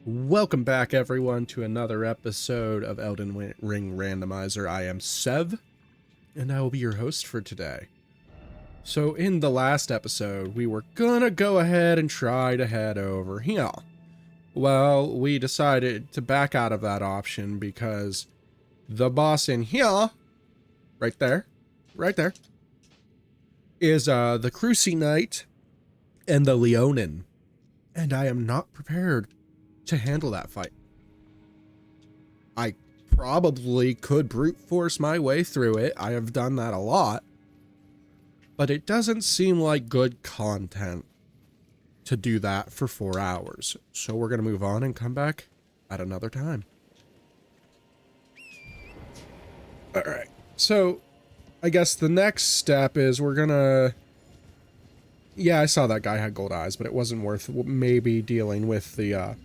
Welcome back, everyone, to another episode of Elden Ring Randomizer. I am Sev, and I will be your host for today. So in the last episode, we were gonna go ahead and try to head over here. Well, we decided to back out of that option because the boss in here, right there, is the Cruci Knight and the Leonin, and I am not prepared to handle that fight. I probably could brute force my way through it. I have done that a lot. But it doesn't seem like good content to do that for 4 hours. So we're going to move on and come back at another time. Alright, so I guess the next step is we're going to... Yeah, I saw that guy had gold eyes, but it wasn't worth maybe dealing with the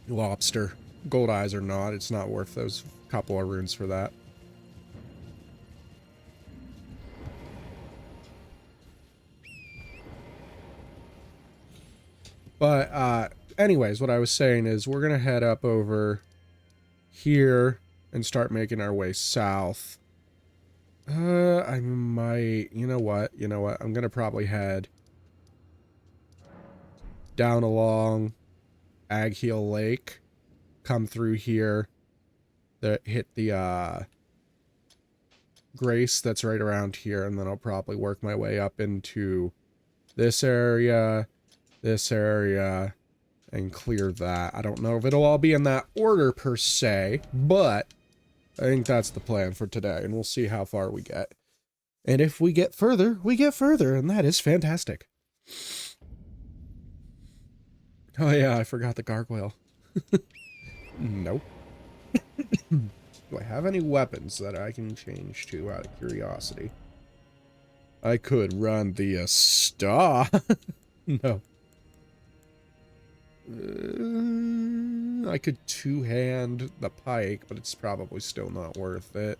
lobster. Gold eyes or not, it's not worth those couple of runes for that. But anyways, what I was saying is we're gonna head up over here and start making our way south. I might, you know what, I'm gonna probably head down along Agheel Lake, come through here, hit the Grace that's right around here, and then I'll probably work my way up into this area, and clear that. I don't know if it'll all be in that order per se, but I think that's the plan for today, and we'll see how far we get. And if we get further, we get further, and that is fantastic. Oh yeah, I forgot the gargoyle. Nope. Do I have any weapons that I can change to out of curiosity? I could run the star. No. I could two-hand the pike, but it's probably still not worth it.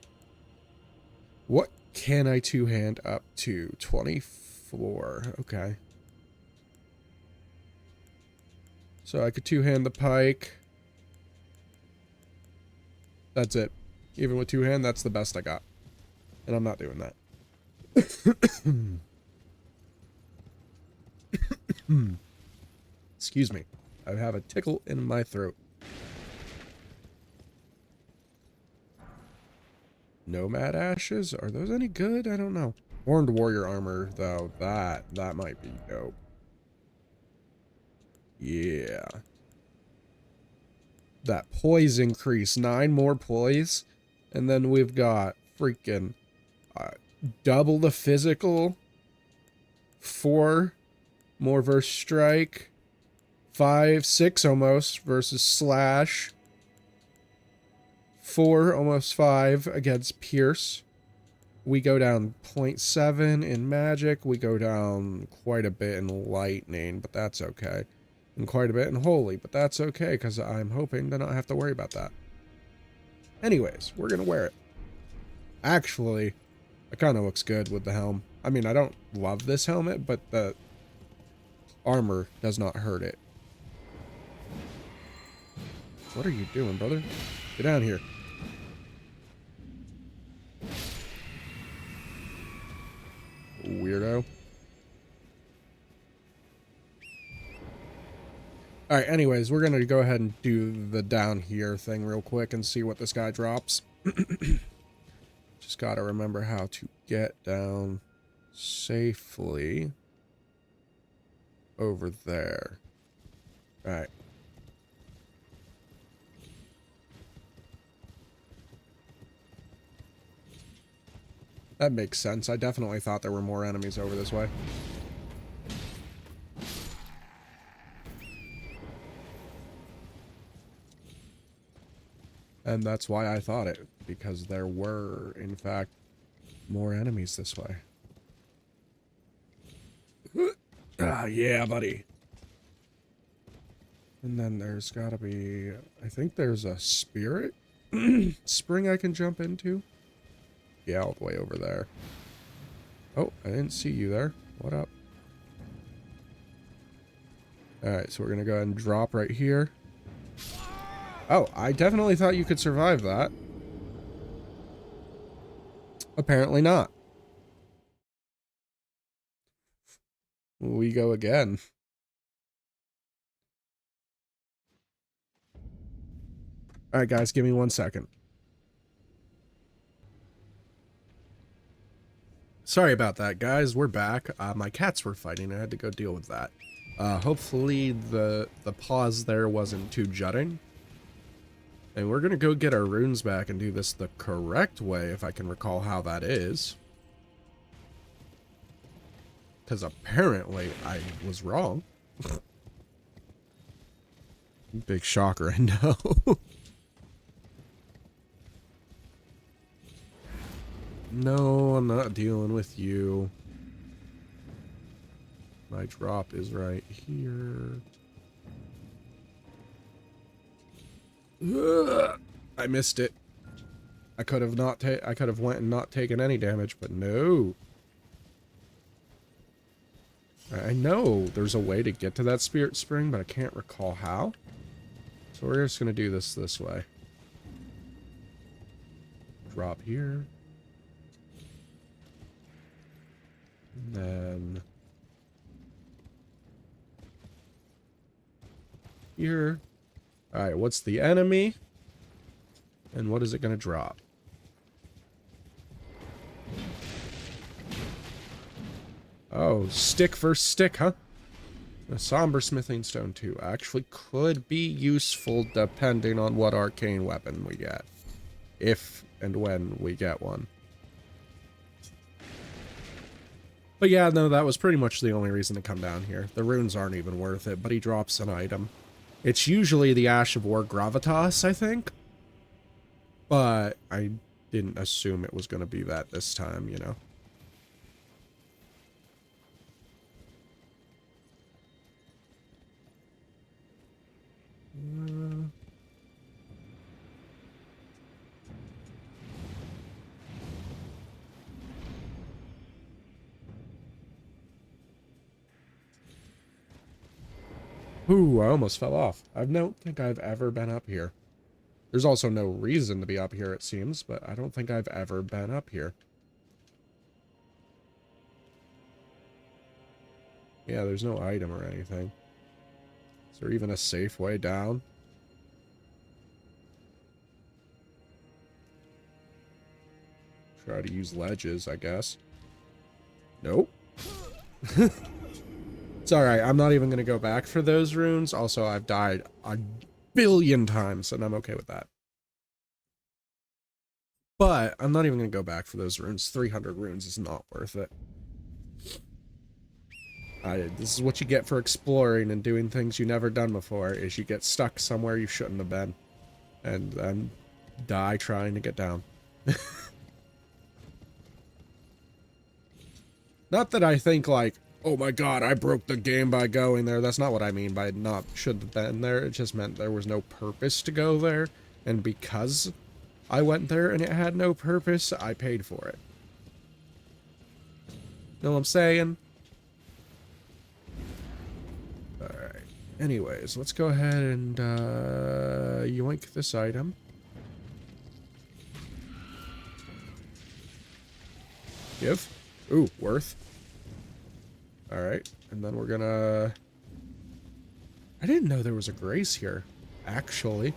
What can I two-hand up to? 24. Okay. So I could two-hand the pike. That's it. Even with two-hand, that's the best I got. And I'm not doing that. Excuse me. I have a tickle in my throat. Nomad ashes? Are those any good? I don't know. Horned warrior armor, though. That might be dope. Yeah. That poise increase. 9 more poise. And then we've got freaking double the physical. 4 more versus strike. 5, 6 almost versus slash. 4, almost 5 against pierce. We go down 0.7 in magic. We go down quite a bit in lightning, but that's okay. And quite a bit in holy, but that's okay, because I'm hoping to not have to worry about that. Anyways, we're going to wear it. Actually, it kind of looks good with the helm. I mean, I don't love this helmet, but the armor does not hurt it. What are you doing, brother? Get down here. Weirdo. Alright, anyways, we're gonna go ahead and do the down here thing real quick and see what this guy drops. Just gotta remember how to get down safely over there. Alright. That makes sense. I definitely thought there were more enemies over this way. And that's why I thought it, because there were, in fact, more enemies this way. Ah, yeah, buddy. And then there's gotta be, I think there's a spirit spring I can jump into. Yeah, all the way over there. Oh, I didn't see you there. What up? Alright, so we're gonna go ahead and drop right here. Oh, I definitely thought you could survive that. Apparently not. We go again. Alright, guys, give me 1 second. Sorry about that, guys. We're back. My cats were fighting. I had to go deal with that. Hopefully the pause there wasn't too jutting. And we're gonna go get our runes back and do this the correct way, if I can recall how that is. Because apparently I was wrong. Big shocker, I know. No, I'm not dealing with you. My drop is right here. Ugh, I missed it. I could have went and not taken any damage, but no. I know there's a way to get to that spirit spring, but I can't recall how. So we're just gonna do this way. Drop here. And then here. Alright, what's the enemy? And what is it gonna drop? Oh, stick versus stick, huh? A somber smithing stone too actually could be useful depending on what arcane weapon we get. If and when we get one. But yeah, no, that was pretty much the only reason to come down here. The runes aren't even worth it, but he drops an item. It's usually the Ash of War Gravitas, I think. But I didn't assume it was going to be that this time, you know. Ooh, I almost fell off. I don't think I've ever been up here. There's also no reason to be up here, it seems, but I don't think I've ever been up here. Yeah, there's no item or anything. Is there even a safe way down? Try to use ledges, I guess. Nope. It's alright, I'm not even going to go back for those runes. Also, I've died a billion times, and I'm okay with that. But I'm not even going to go back for those runes. 300 runes is not worth it. This is what you get for exploring and doing things you've never done before, is you get stuck somewhere you shouldn't have been. And then die trying to get down. Not that I think, like, oh my god, I broke the game by going there. That's not what I mean by not should have been there. It just meant there was no purpose to go there. And because I went there and it had no purpose, I paid for it. Know what I'm saying? Alright. Anyways, let's go ahead and yoink this item. Give. Ooh, worth. Alright, and then we're gonna... I didn't know there was a grace here, actually.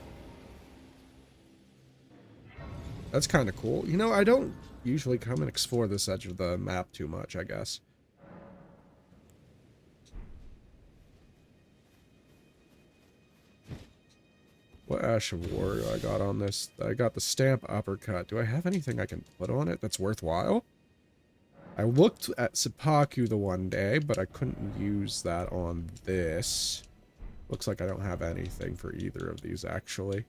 That's kind of cool. You know, I don't usually come and explore this edge of the map too much, I guess. What Ash of War do I got on this? I got the stamp uppercut. Do I have anything I can put on it that's worthwhile? I looked at Seppuku the one day, but I couldn't use that on this. Looks like I don't have anything for either of these, actually.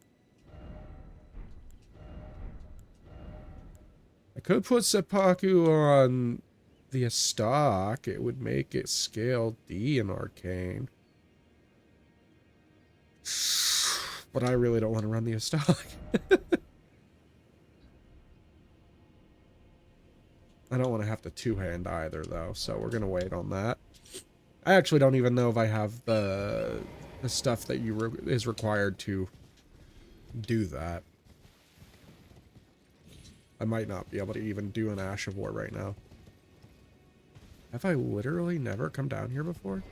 I could put Seppuku on the stock. It would make it scale D in Arcane. But I really don't want to run the stock. I don't want to have to two-hand either, though, so we're going to wait on that. I actually don't even know if I have the stuff that is required to do that. I might not be able to even do an Ash of War right now. Have I literally never come down here before?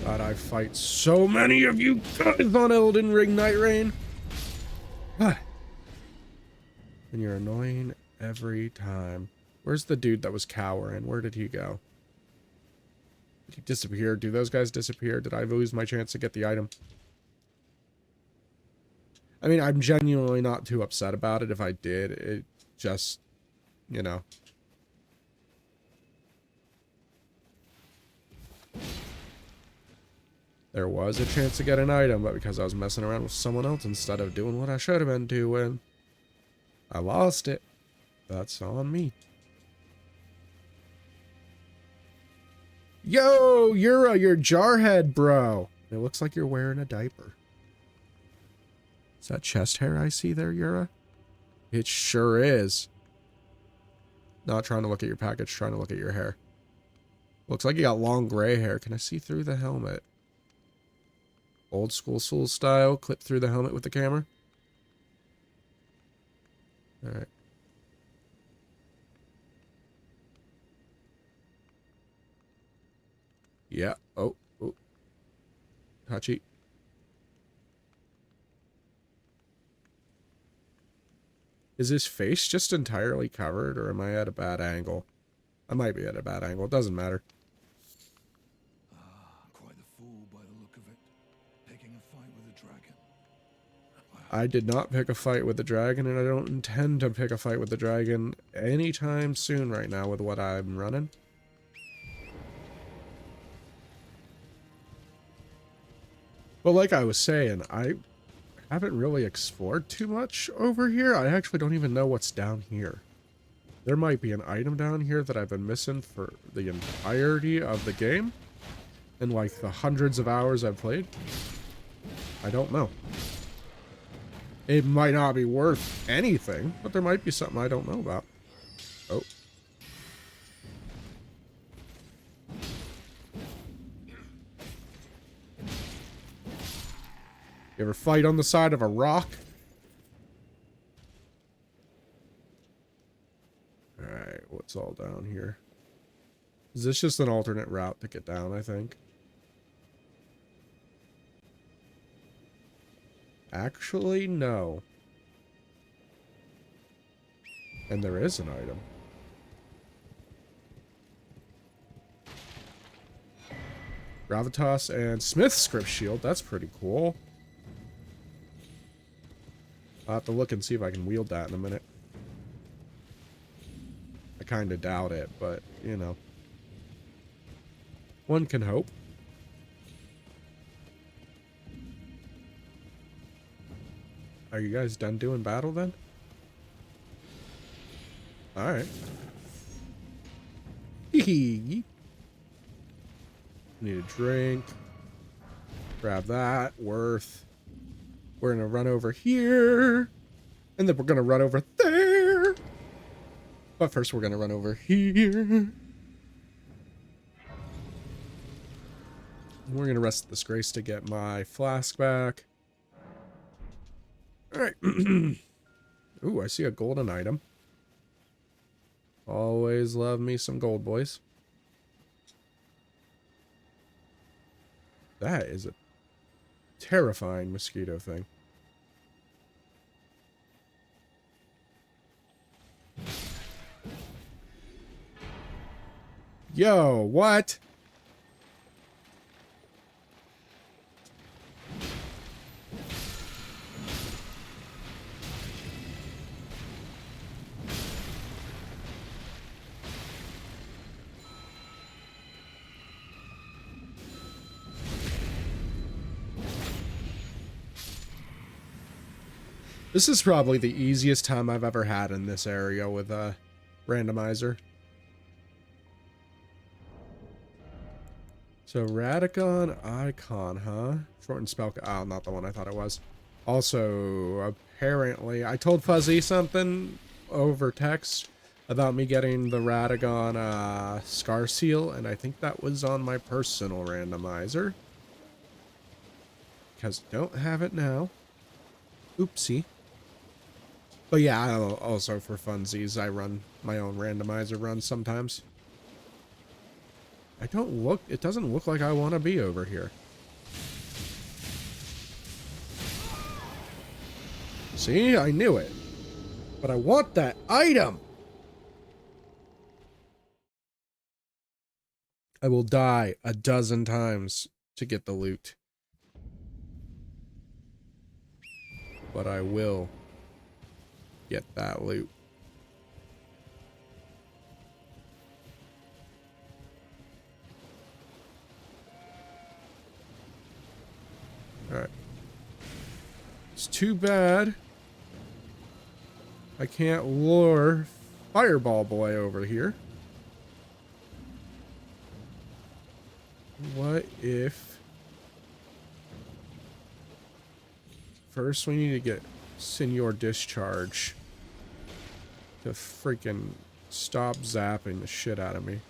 God, I fight so many of you guys on Elden Ring Night Rain. And you're annoying every time. Where's the dude that was cowering? Where did he go? Did he disappear? Do those guys disappear? Did I lose my chance to get the item? I mean, I'm genuinely not too upset about it if I did. It just, you know. There was a chance to get an item, but because I was messing around with someone else instead of doing what I should have been doing, I lost it. That's on me. Yo, you're Jarhead, bro. It looks like you're wearing a diaper. Is that chest hair I see there, Yura? It sure is. Not trying to look at your package, trying to look at your hair. Looks like you got long gray hair. Can I see through the helmet? Old school Soul style, clip through the helmet with the camera. Alright. Yeah. Oh. Touchy. Is his face just entirely covered, or am I at a bad angle? I might be at a bad angle. It doesn't matter. Quite the fool by the look of it. Picking a fight with a dragon. I did not pick a fight with the dragon, and I don't intend to pick a fight with the dragon anytime soon right now with what I'm running. But like I was saying, I haven't really explored too much over here. I actually don't even know what's down here. There might be an item down here that I've been missing for the entirety of the game. In like the hundreds of hours I've played. I don't know. It might not be worth anything, but there might be something I don't know about. Oh. You ever fight on the side of a rock? Alright, what's all down here? Is this just an alternate route to get down, I think? Actually, no. And there is an item. Gravitas and Smith Script Shield. That's pretty cool. I'll have to look and see if I can wield that in a minute. I kind of doubt it, but, you know. One can hope. Are you guys done doing battle then? Alright. Need a drink. Grab that. Worth. We're gonna run over here. And then we're gonna run over there. But first we're gonna run over here. And we're gonna rest this grace to get my flask back. Alright. Ooh, I see a golden item. Always love me some gold, boys. That is a terrifying mosquito thing. Yo, what? This is probably the easiest time I've ever had in this area with Randomizer. So Radicon Icon, huh? Shortened spell. Oh, not the one I thought it was. Also, apparently, I told Fuzzy something over text about me getting the Radagon Scar Seal, and I think that was on my personal randomizer. Because I don't have it now. Oopsie. But yeah, also for funsies, I run my own randomizer runs sometimes. It doesn't look like I want to be over here. See, I knew it. But I want that item! I will die a dozen times to get the loot. But I will get that loot. Alright. It's too bad I can't lure Fireball Boy over here. What if... First we need to get Senor Discharge to freaking stop zapping the shit out of me.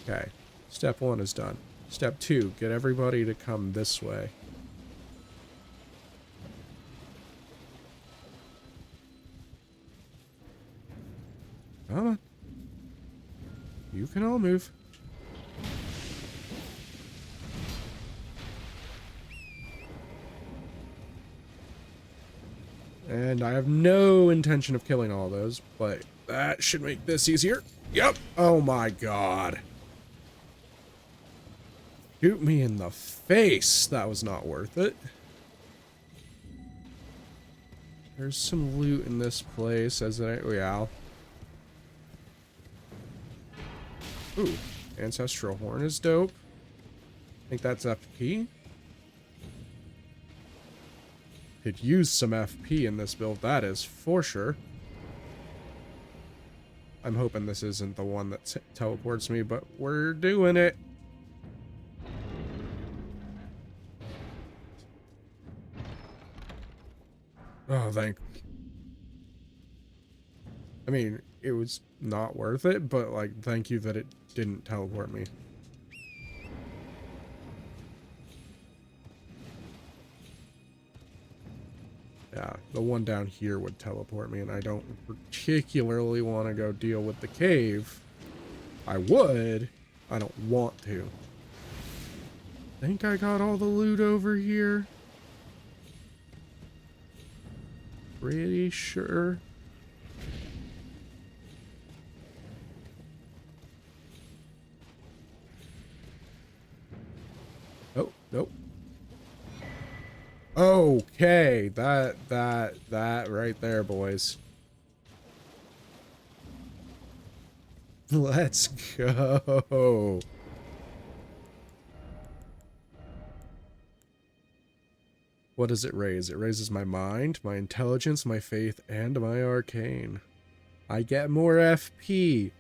Okay. Step 1 is done. Step 2, get everybody to come this way. Come on. You can all move. And I have no intention of killing all those, but that should make this easier. Yep. Oh my god. Shoot me in the face. That was not worth it. There's some loot in this place, as I... Oh, yeah. Ooh. Ancestral Horn is dope. I think that's FP. Could use some FP in this build, that is for sure. I'm hoping this isn't the one that teleports me, but we're doing it. Oh, I mean, it was not worth it, but, like, thank you that it didn't teleport me. Yeah, the one down here would teleport me, and I don't particularly want to go deal with the cave. I would. I don't want to. Think I got all the loot over here? Pretty sure. Oh, nope. Okay, that right there, boys. Let's go. What does it raise? It raises my mind, my intelligence, my faith, and my arcane. I get more FP.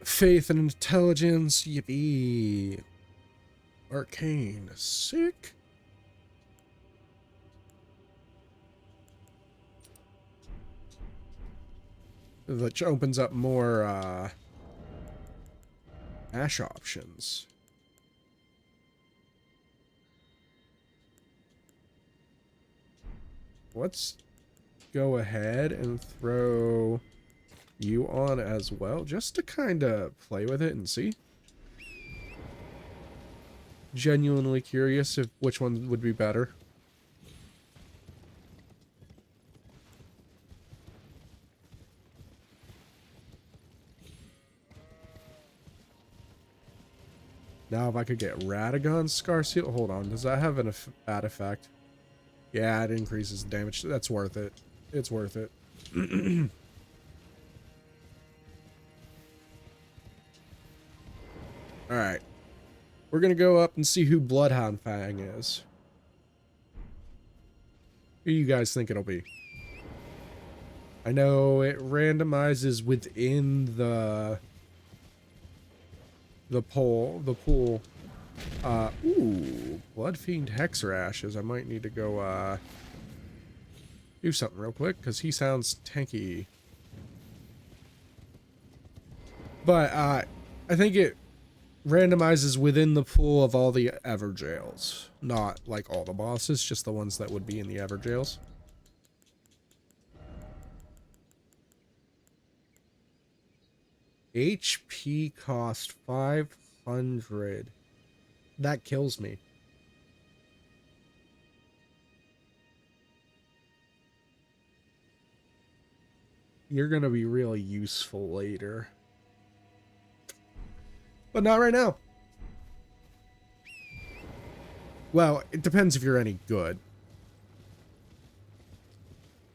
Faith and intelligence, yippee. Arcane, sick. Which opens up more, ash options. Let's go ahead and throw you on as well, just to kind of play with it and see. Genuinely curious if which one would be better. Now if I could get Radagon Scar Seal, hold on, does that have an bad effect? Yeah, it increases the damage. That's worth it. It's worth it. Alright. We're gonna go up and see who Bloodhound Fang is. Who you guys think it'll be? I know it randomizes within the pool. Ooh, Bloodfiend Hexer Ashes. I might need to go, do something real quick, because he sounds tanky. But, I think it randomizes within the pool of all the Everjails. Not, like, all the bosses, just the ones that would be in the Everjails. HP cost 500. That kills me. You're gonna be really useful later. But not right now. Well, it depends if you're any good.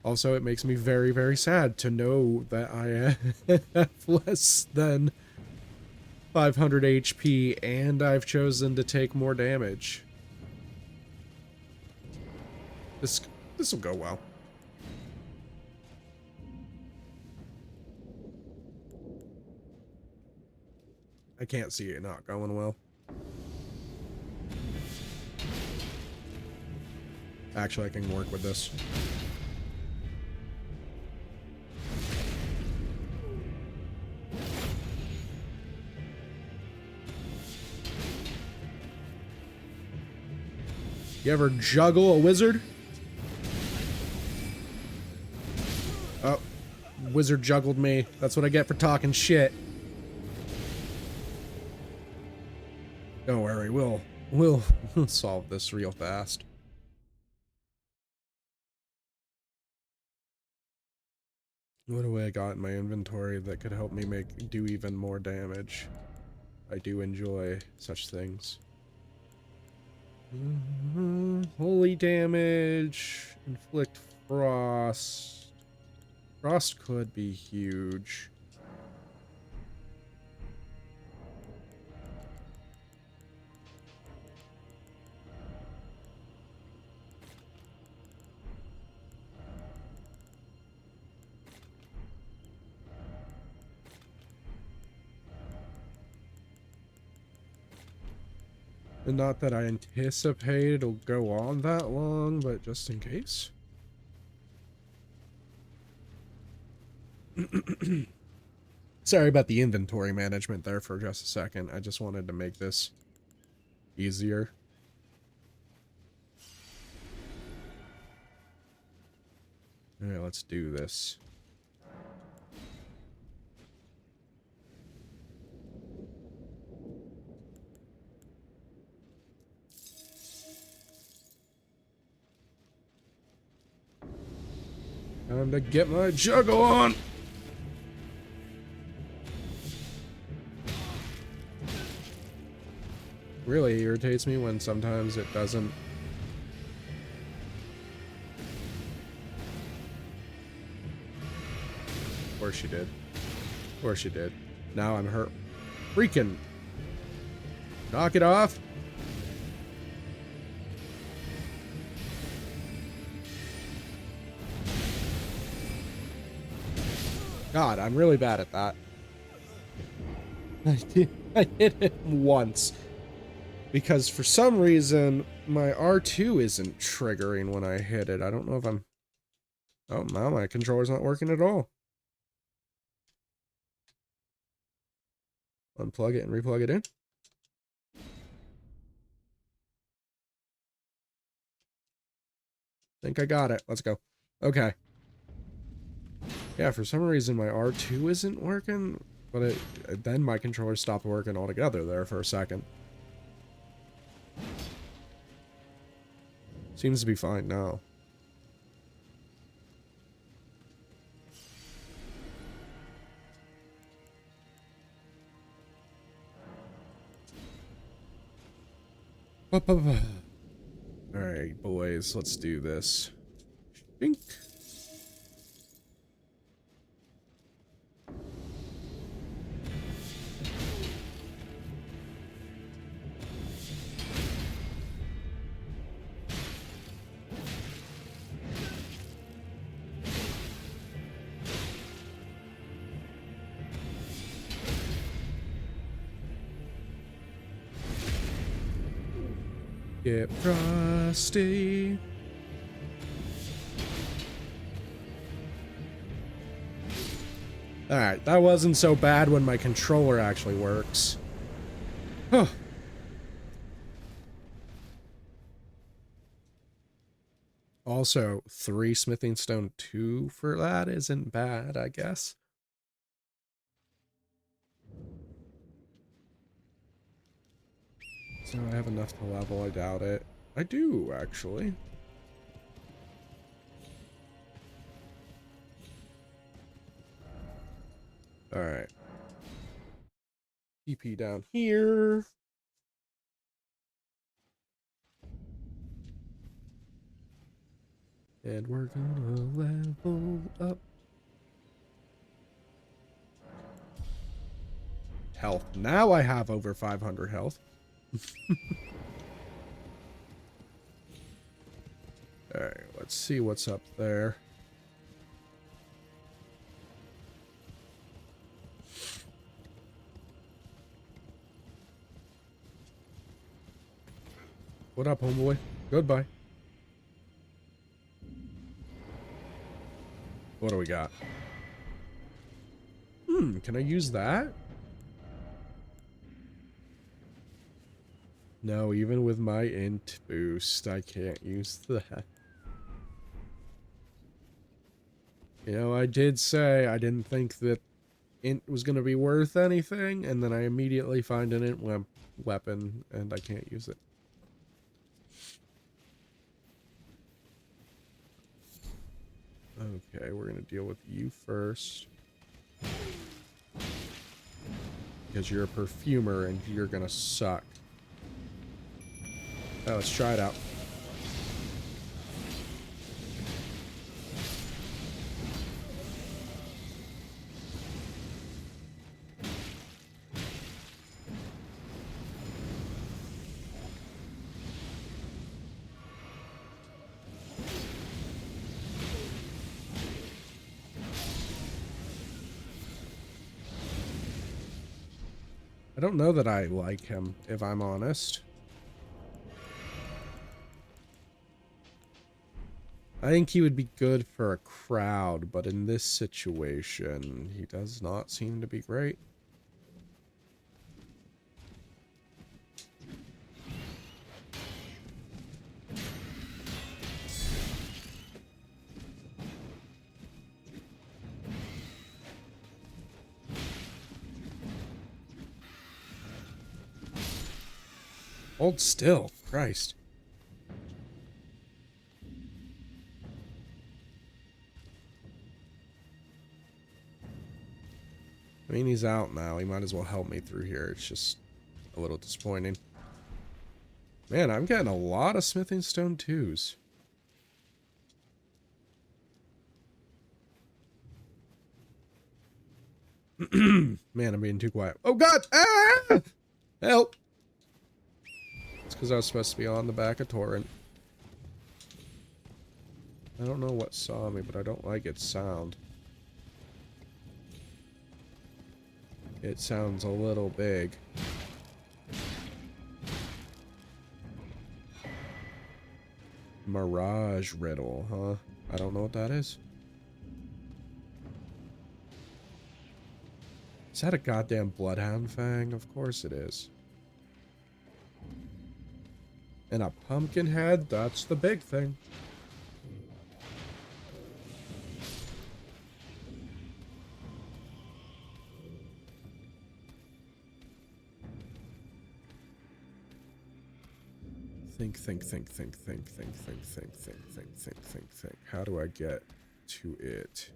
Also, it makes me very, very sad to know that I have less than 500 HP and I've chosen to take more damage. This will go well. I can't see it not going well. Actually, I can work with this. You ever juggle a wizard? Oh, wizard juggled me. That's what I get for talking shit. Don't worry, we'll solve this real fast. What do I got in my inventory that could help me do even more damage? I do enjoy such things. Holy damage, inflict frost. Frost could be huge. And not that I anticipate it'll go on that long, but just in case. Sorry about the inventory management there for just a second. I just wanted to make this easier. Alright, let's do this. Time to get my juggle on! Really irritates me when sometimes it doesn't. Of course she did. Of course she did. Now I'm hurt. Freaking! Knock it off! God, I'm really bad at that. I hit it once. Because for some reason, my R2 isn't triggering when I hit it. I don't know if I'm... Oh, now my controller's not working at all. Unplug it and replug it in. Think I got it. Let's go. Okay. Yeah, for some reason my R2 isn't working, but then my controller stopped working altogether there for a second. Seems to be fine now. Alright, boys, let's do this. Dink. Get frosty. Alright, that wasn't so bad when my controller actually works. Huh. Also, 3 smithing stone 2 for that isn't bad, I guess. So I have enough to level, I doubt it. I do, actually. Alright. TP down here. And we're gonna level up. Health. Now I have over 500 health. Alright, let's see what's up there. What up, homeboy? Goodbye. What do we got? Can I use that? No, even with my int boost, I can't use that. You know, I did say I didn't think that int was going to be worth anything, and then I immediately find an int weapon, and I can't use it. Okay, we're going to deal with you first. Because you're a perfumer, and you're going to suck. Oh, let's try it out. I don't know that I like him, if I'm honest. I think he would be good for a crowd, but in this situation, he does not seem to be great. Hold still, Christ. I mean, he's out now. He might as well help me through here. It's just a little disappointing. Man, I'm getting a lot of smithing stone 2s. Man, I'm being too quiet. Oh, God! Ah! Help! It's because I was supposed to be on the back of Torrent. I don't know what saw me, but I don't like its sound. It sounds a little big. Mirage Riddle, huh? I don't know what that is. Is that a goddamn Bloodhound Fang? Of course it is. And a pumpkin head? That's the big thing. Think. How do I get to it?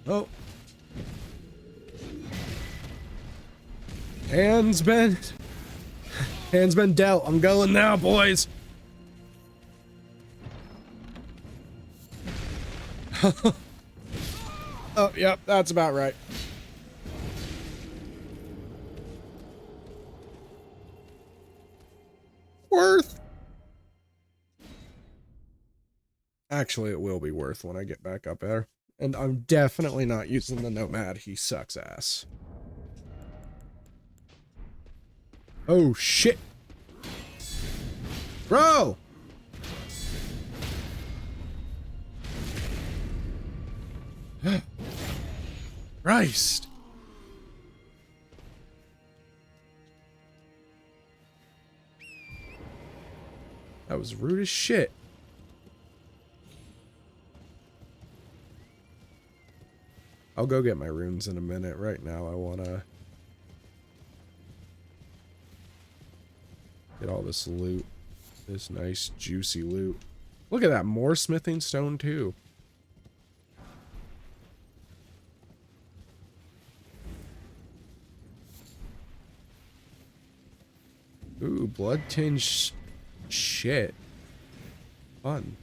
Oh. Hands been dealt. I'm going now, boys. Oh, yep, that's about right. worth. Actually, it will be worth when I get back up there. And I'm definitely not using the Nomad. He sucks ass. Oh, shit. Bro! Christ. That was rude as shit. I'll go get my runes in a minute. Right now, I want to get all this loot. This nice, juicy loot. Look at that. More smithing stone, too. Ooh, blood-tinged shit. Fun.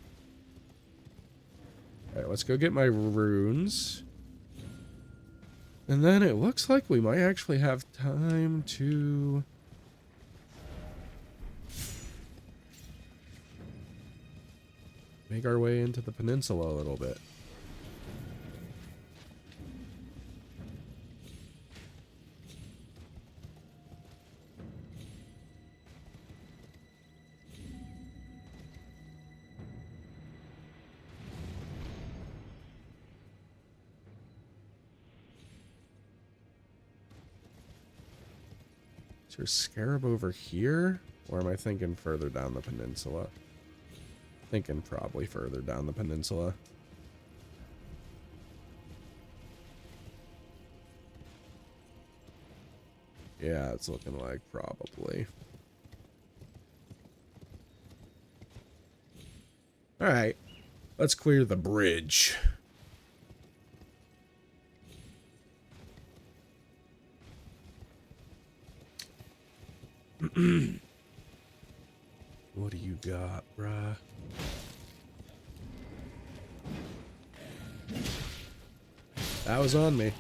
Alright, let's go get my runes. And then it looks like we might actually have time to... make our way into the peninsula a little bit. Is there a scarab over here? Or am I thinking further down the peninsula? Thinking probably further down the peninsula. Yeah, it's looking like probably. Alright. Let's clear the bridge. What do you got, bruh? That was on me.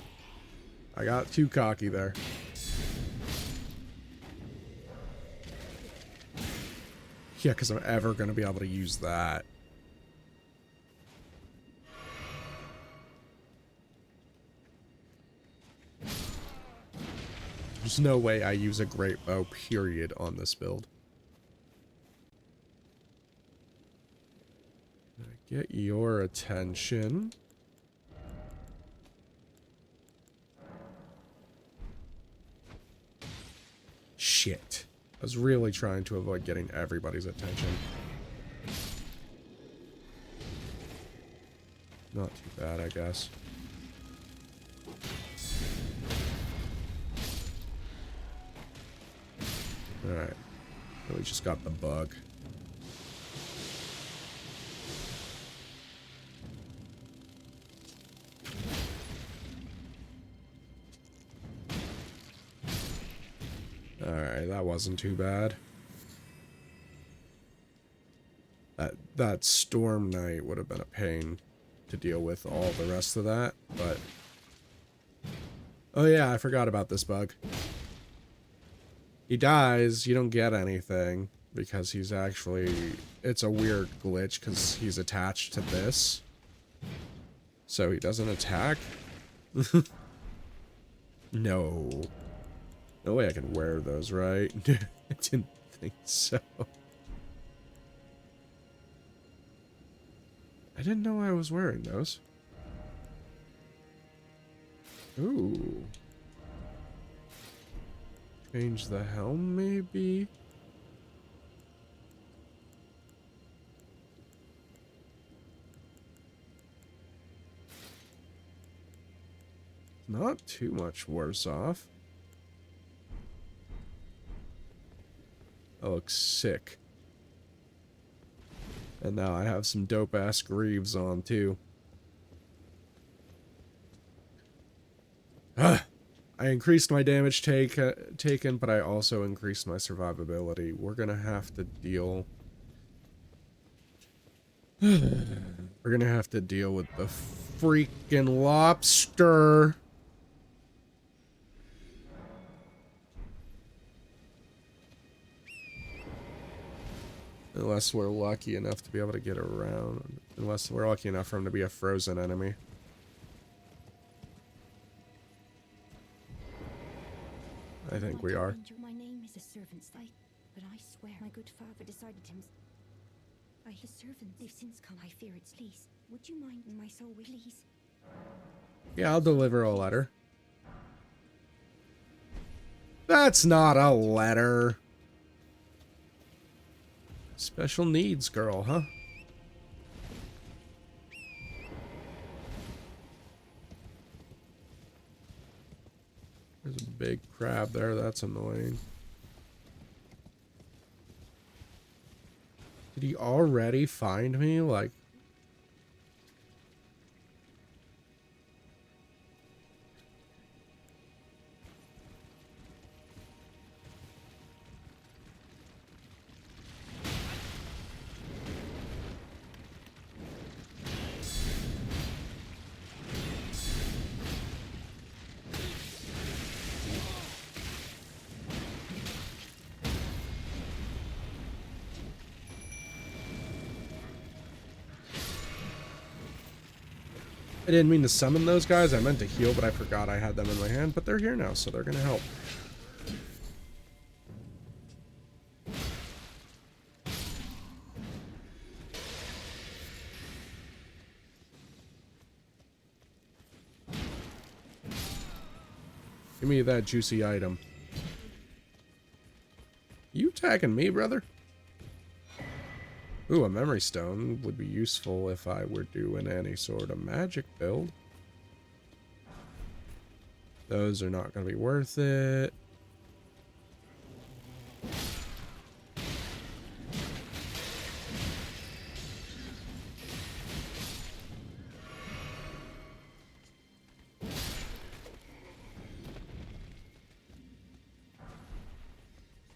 I got too cocky there. Yeah, because I'm ever going to be able to use that. There's no way I use a great bow, period, on this build. Get your attention. Shit. I was really trying to avoid getting everybody's attention. Not too bad, I guess. Alright. We just got the bug. Alright, that wasn't too bad. That storm knight would have been a pain to deal with all the rest of that, but... Oh yeah, I forgot about this bug. He dies, you don't get anything, because he's actually... It's a weird glitch, because he's attached to this. So he doesn't attack? No. No way I can wear those, right? I didn't think so. I didn't know I was wearing those. Ooh. Change the helm, maybe? Not too much worse off. That looks sick. And now I have some dope-ass greaves on, too. Ah! I increased my damage taken, but I also increased my survivability. We're gonna have to deal... We're gonna have to deal with the freaking lobster. Unless we're lucky enough to be able to get around. Unless we're lucky enough for him to be a frozen enemy. I think we are. My name is a servant, but I swear my good father decided him. I his servant, they've since come. I fear it's least. Would you mind my soul, please? Yeah, I'll deliver a letter. That's not a letter. Special needs girl, huh? There's a big crab there. That's annoying. Did he already find me? Like... I didn't mean to summon those guys. I meant to heal, but I forgot I had them in my hand. But they're here now, so they're going to help. Give me that juicy item. You attacking me, brother? Ooh, a memory stone would be useful if I were doing any sort of magic build. Those are not going to be worth it.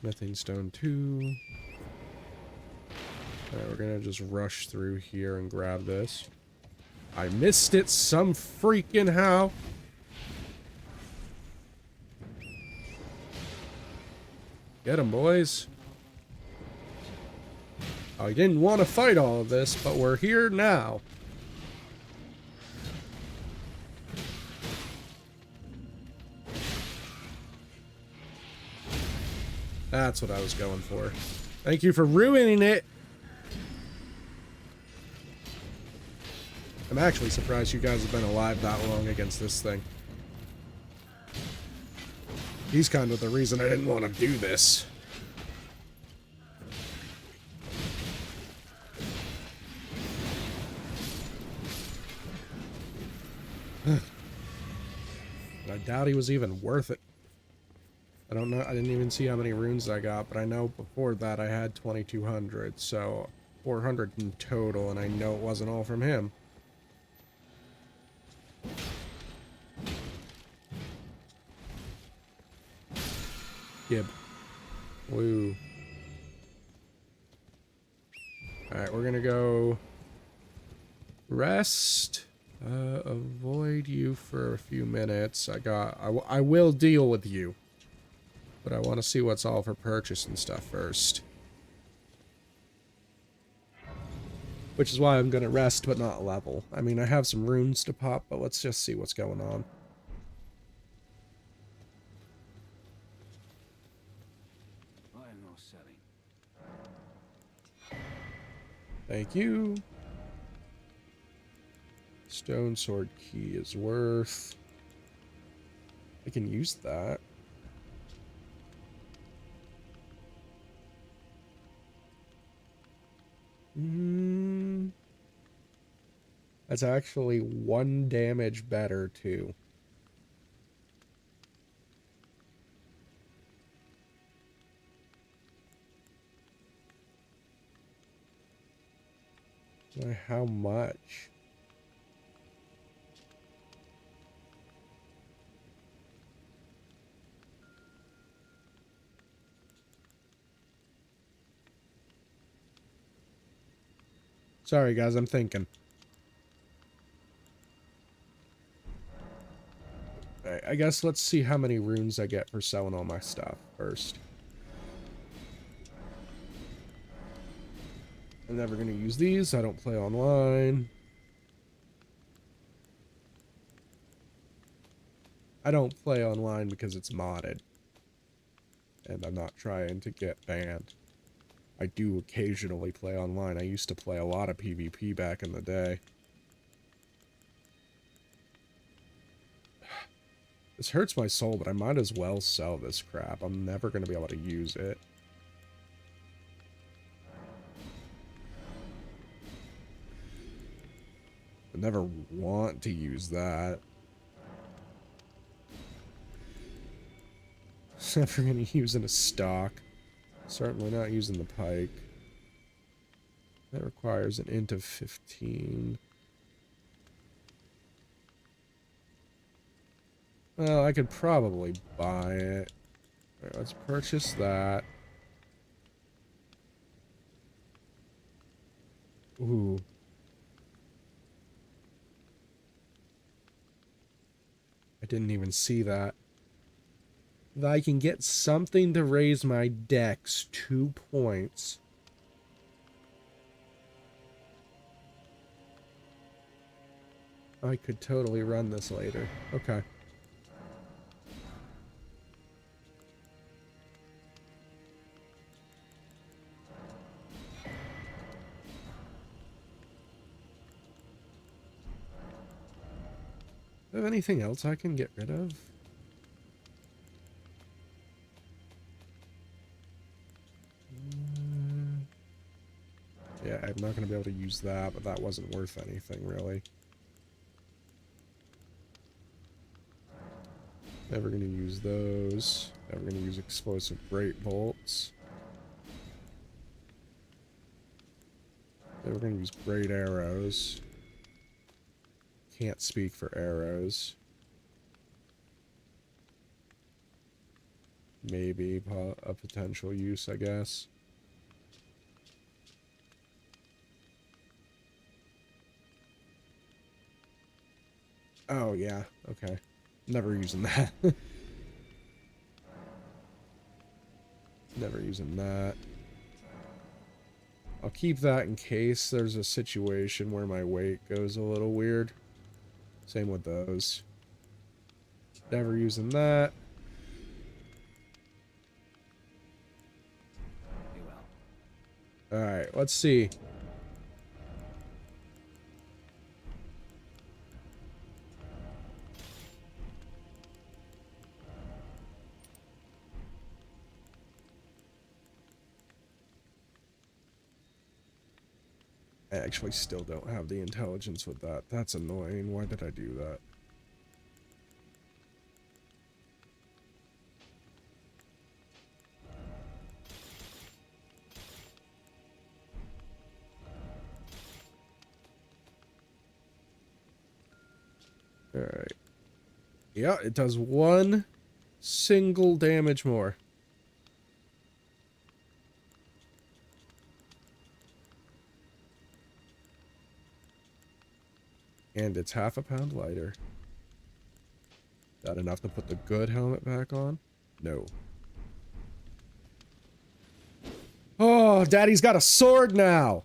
Methane stone 2. Alright, we're gonna just rush through here and grab this. I missed it some freaking how. Get 'em, boys. I didn't want to fight all of this, but we're here now. That's what I was going for. Thank you for ruining it. I'm actually surprised you guys have been alive that long against this thing. He's kind of the reason I didn't want to do this. I doubt he was even worth it. I don't know. I didn't even see how many runes I got, but I know before that I had 2,200, so 400 in total, and I know it wasn't all from him. Gib. Woo. Alright, we're gonna go rest. Avoid you for a few minutes. I will deal with you. But I want to see what's all for purchase and stuff first. Which is why I'm gonna rest, but not level. I mean, I have some runes to pop, but let's just see what's going on. Thank you. Stone sword key is worth. I can use that. That's actually 1 damage better too. How much? Sorry guys, I'm thinking. Alright, I guess let's see how many runes I get for selling all my stuff first. I'm never going to use these. I don't play online. I don't play online because it's modded. And I'm not trying to get banned. I do occasionally play online. I used to play a lot of PvP back in the day. This hurts my soul, but I might as well sell this crap. I'm never going to be able to use it. I never want to use that. Never going to use in a stock. Certainly not using the pike. That requires an int of 15. Well, I could probably buy it. Alright, let's purchase that. Ooh. I didn't even see that. If I can get something to raise my dex 2 points. I could totally run this later. Okay. Do I have anything else I can get rid of? Yeah, I'm not going to be able to use that, but that wasn't worth anything, really. Never going to use those. Never going to use explosive great bolts. Never going to use great arrows. Can't speak for arrows. Maybe a potential use, I guess. Oh, yeah. Okay. Never using that. Never using that. I'll keep that in case there's a situation where my weight goes a little weird. Same with those. Never using that. Alright, let's see. I actually still don't have the intelligence with that. That's annoying. Why did I do that? Alright. Yeah, it does 1 single damage more. And it's half a pound lighter. That enough to put the good helmet back on? No. Oh, Daddy's got a sword now!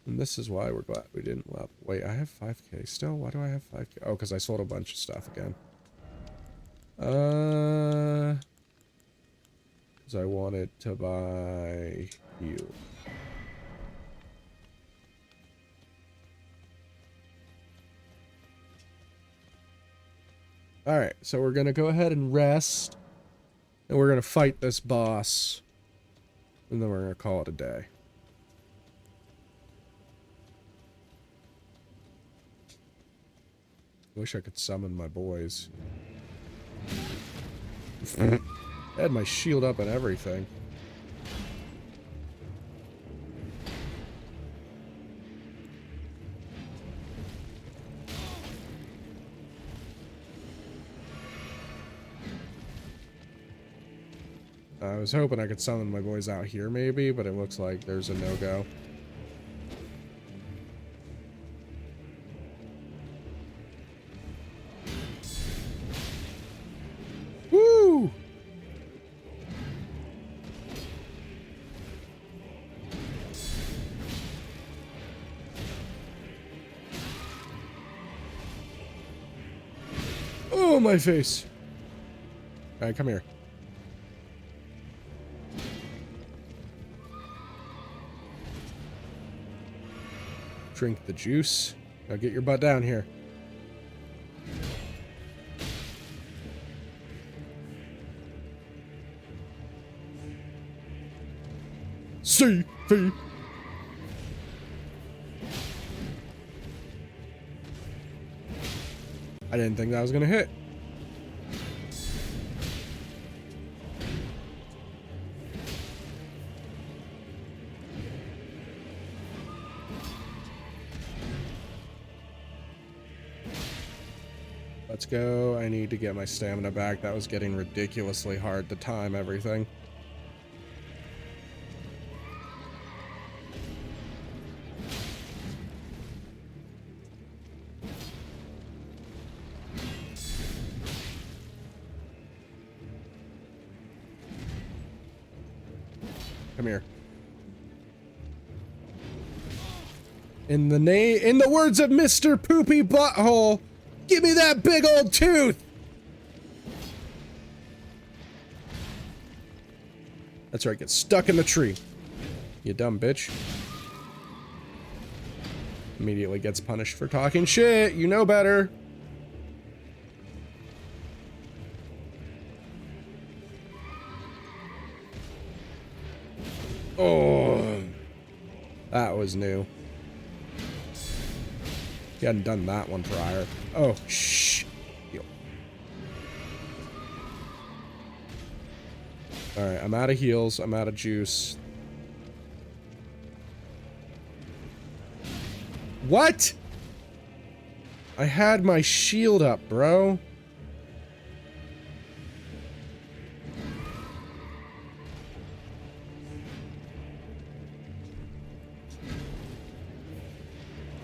And this is why we're glad we didn't level. Wait, I have 5k still? Why do I have 5k? Oh, because I sold a bunch of stuff again. Because I wanted to buy heal. Alright, so we're going to go ahead and rest. And we're going to fight this boss. And then we're going to call it a day. Wish I could summon my boys. I had my shield up and everything. I was hoping I could summon my boys out here maybe, but it looks like there's a no-go. Woo! my face. All right, come here. Drink the juice. Now get your butt down here. See. I didn't think that was gonna hit. Let's go. I need to get my stamina back. That was getting ridiculously hard to time everything. Come here. In the words of Mr. Poopy Butthole, give me that big old tooth! That's right, get stuck in the tree. You dumb bitch. Immediately gets punished for talking shit. You know better. Oh, that was new. He hadn't done that one prior. Oh, shh. Alright, I'm out of heals. I'm out of juice. What? I had my shield up, bro.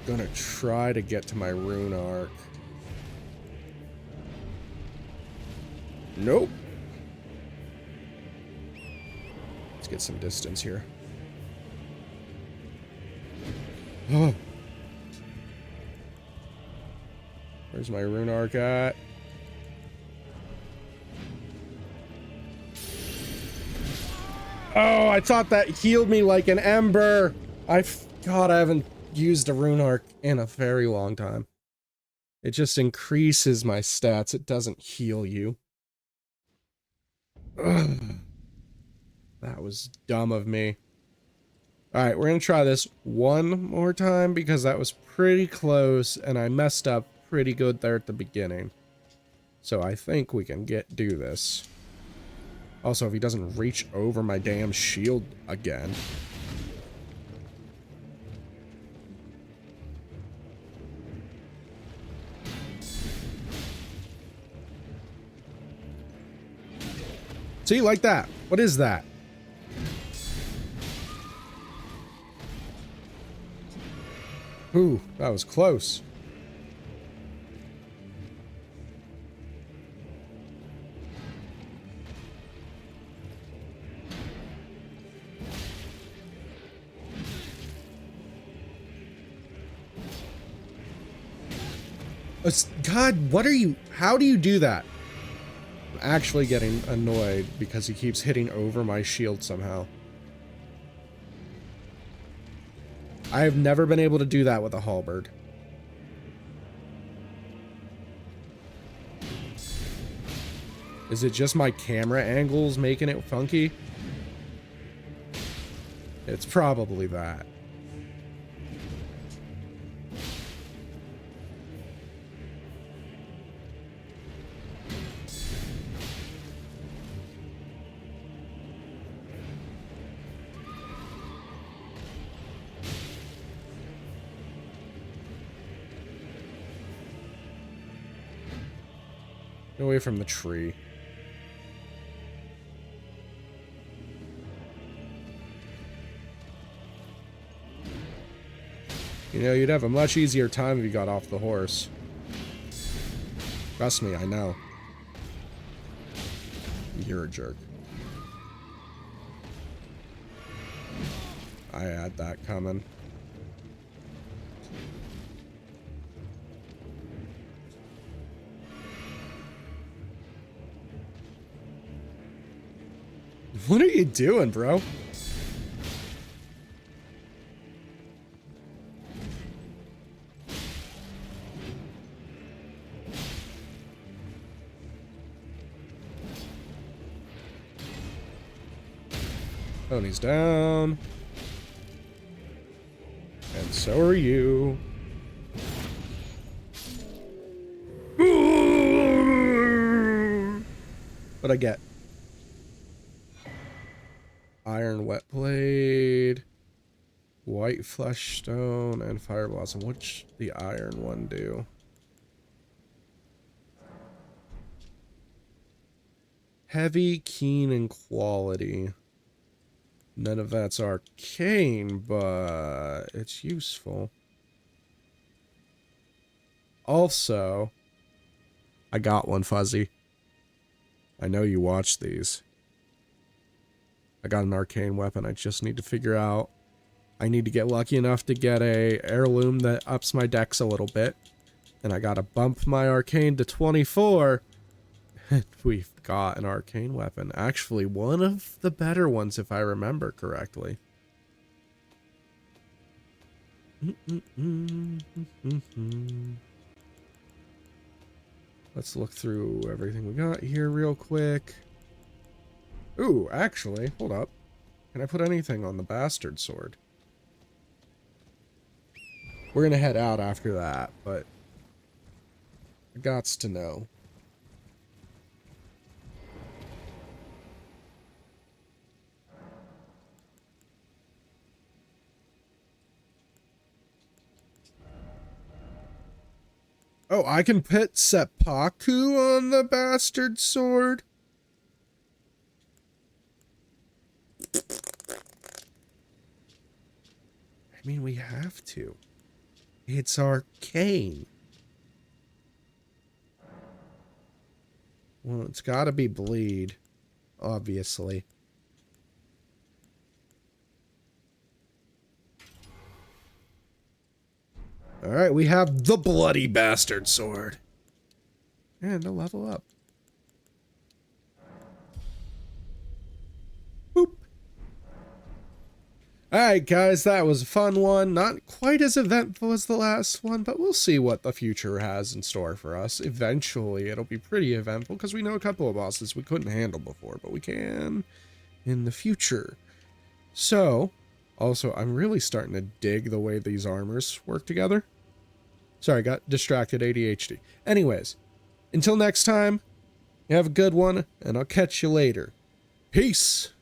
Gonna try to get to my rune arc. Nope. Let's get some distance here. Oh. Where's my rune arc at? Oh, I thought that healed me like an ember. God, I haven't used a rune arc in a very long time. It just increases my stats. It doesn't heal you. Ugh. That was dumb of me. Alright, we're gonna try this one more time because that was pretty close and I messed up pretty good there at the beginning. So I think we can do this. Also, if he doesn't reach over my damn shield again. See, like that. What is that? Ooh, that was close. God, what are you? How do you do that? I'm actually getting annoyed because he keeps hitting over my shield somehow. I have never been able to do that with a halberd. Is it just my camera angles making it funky? It's probably that. Get away from the tree. You know, you'd have a much easier time if you got off the horse. Trust me, I know. You're a jerk. I had that coming. What are you doing, bro? Tony's down. And so are you. What'd I get? Iron wet blade, white flesh stone, and fire blossom. What's the iron one do? Heavy, keen, and quality. None of that's arcane, but it's useful. Also, I got one, Fuzzy. I know you watched these. I got an arcane weapon. I just need to figure out. I need to get lucky enough to get a heirloom that ups my dex a little bit. And I gotta bump my arcane to 24. And we've got an arcane weapon. Actually, one of the better ones, if I remember correctly. Let's look through everything we got here real quick. Ooh, actually, hold up. Can I put anything on the bastard sword? We're gonna head out after that, but I gots to know. Oh, I can put seppuku on the bastard sword? I mean, we have to. It's arcane. Well, it's gotta be bleed, obviously. Alright, we have the bloody bastard sword. And a level up. Boop. Alright, guys, that was a fun one. Not quite as eventful as the last one, but we'll see what the future has in store for us. Eventually, it'll be pretty eventful, because we know a couple of bosses we couldn't handle before, but we can in the future. So, also, I'm really starting to dig the way these armors work together. Sorry, got distracted, ADHD. Anyways, until next time, you have a good one, and I'll catch you later. Peace!